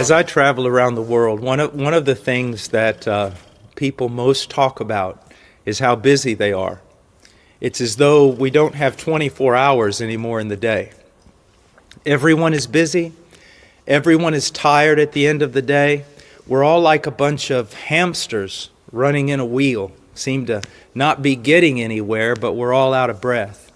As I travel around the world, one of the things that people most talk about is how busy they are. It's as though we don't have 24 hours anymore in the day. Everyone is busy. Everyone is tired at the end of the day. We're all like a bunch of hamsters running in a wheel. Seem to not be getting anywhere, but we're all out of breath.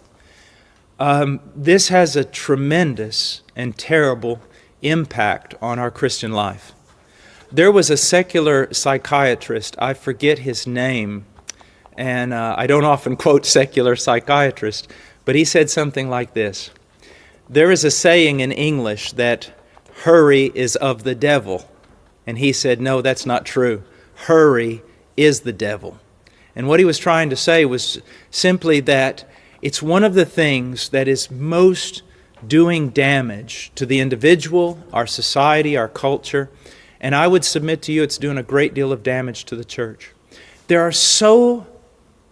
This has a tremendous and terrible impact on our Christian life. There was a secular psychiatrist, I forget his name, and I don't often quote secular psychiatrists, but he said something like this: there is a saying in English that hurry is of the devil. And he said, no, that's not true. Hurry is the devil. And what he was trying to say was simply that it's one of the things that is most doing damage to the individual, our society, our culture. And I would submit to you it's doing a great deal of damage to the church. There are so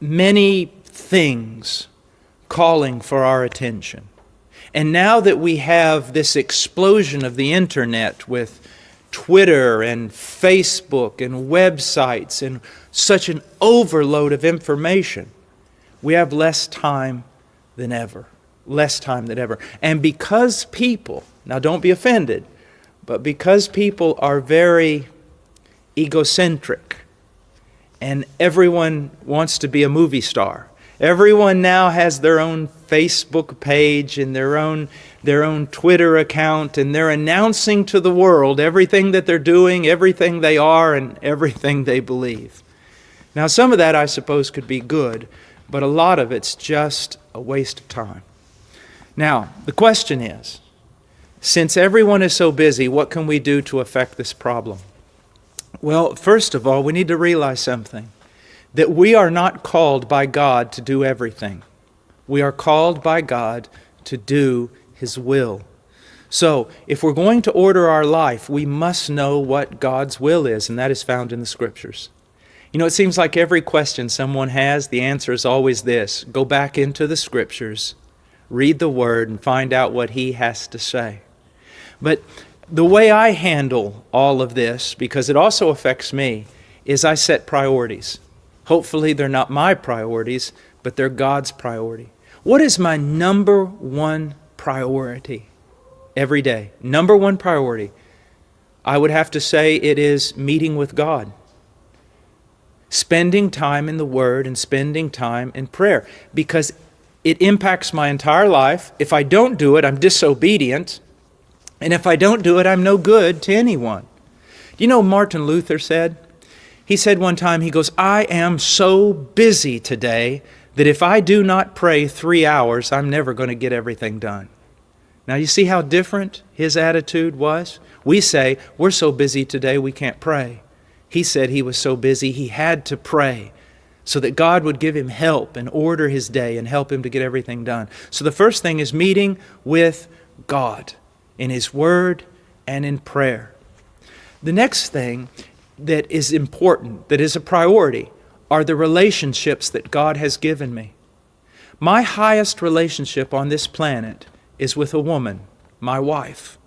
many things calling for our attention. And now that we have this explosion of the internet with Twitter and Facebook and websites and such an overload of information, we have less time than ever. Less time than ever. And because people, now don't be offended, but because people are very egocentric and everyone wants to be a movie star, everyone now has their own Facebook page and their own Twitter account, and they're announcing to the world everything that they're doing, everything they are, and everything they believe. Now, some of that, I suppose, could be good, but a lot of it's just a waste of time. Now, the question is, since everyone is so busy, what can we do to affect this problem? Well, first of all, we need to realize something, that we are not called by God to do everything. We are called by God to do His will. So, if we're going to order our life, we must know what God's will is, and that is found in the Scriptures. You know, it seems like every question someone has, the answer is always this: go back into the Scriptures, read the Word, and find out what He has to say. But the way I handle all of this, because it also affects me, is I set priorities. Hopefully they're not my priorities, but they're God's priority. What is my number one priority every day? Number one priority. I would have to say it is meeting with God. Spending time in the Word and spending time in prayer, because it impacts my entire life. If I don't do it, I'm disobedient. And if I don't do it, I'm no good to anyone. You know, Martin Luther said? He said one time, he goes, I am so busy today that if I do not pray 3 hours, I'm never going to get everything done. Now, you see how different his attitude was? We say, we're so busy today we can't pray. He said he was so busy he had to pray so that God would give him help and order his day and help him to get everything done. So the first thing is meeting with God in His Word and in prayer. The next thing that is important, that is a priority, are the relationships that God has given me. My highest relationship on this planet is with a woman, my wife.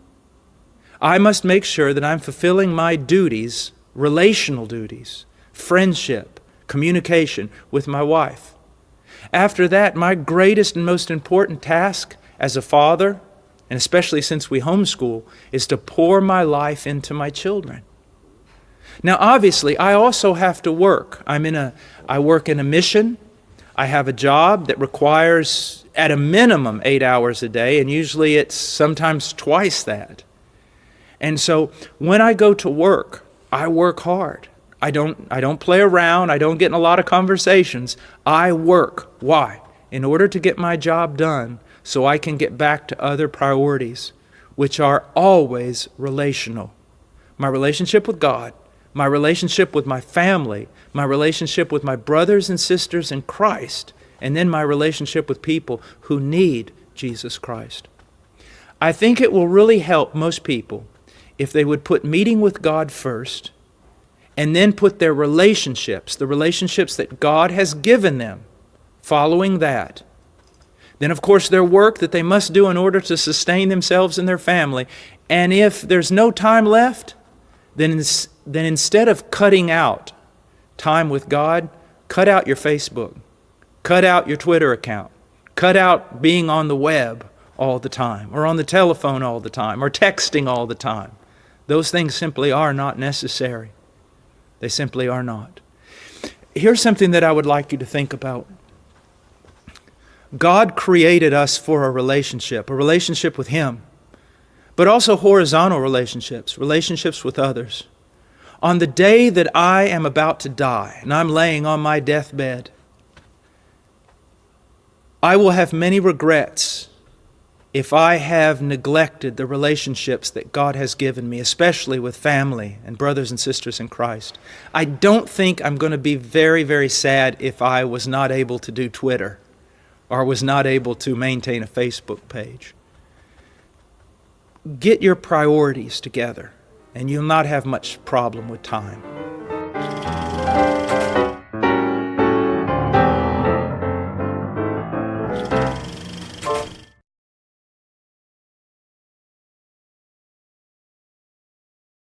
I must make sure that I'm fulfilling my duties, relational duties, friendship, communication with my wife. After that, my greatest and most important task as a father, and especially since we homeschool, is to pour my life into my children. Now, obviously, I also have to work. I work in a mission. I have a job that requires at a minimum 8 hours a day, and usually it's sometimes twice that. And so when I go to work, I work hard. I don't play around. I don't get in a lot of conversations. I work. Why? In order to get my job done, so I can get back to other priorities, which are always relational. My relationship with God, my relationship with my family, my relationship with my brothers and sisters in Christ, and then my relationship with people who need Jesus Christ. I think it will really help most people if they would put meeting with God first, and then put their relationships, the relationships that God has given them, following that. Then, of course, their work that they must do in order to sustain themselves and their family. And if there's no time left, then instead of cutting out time with God, cut out your Facebook, cut out your Twitter account, cut out being on the web all the time, or on the telephone all the time, or texting all the time. Those things simply are not necessary. They simply are not. Here's something that I would like you to think about. God created us for a relationship with Him, but also horizontal relationships with others. On the day that I am about to die, and I'm laying on my deathbed, I will have many regrets if I have neglected the relationships that God has given me, especially with family and brothers and sisters in Christ. I don't think I'm going to be very, very sad if I was not able to do Twitter or was not able to maintain a Facebook page. Get your priorities together, and you'll not have much problem with time.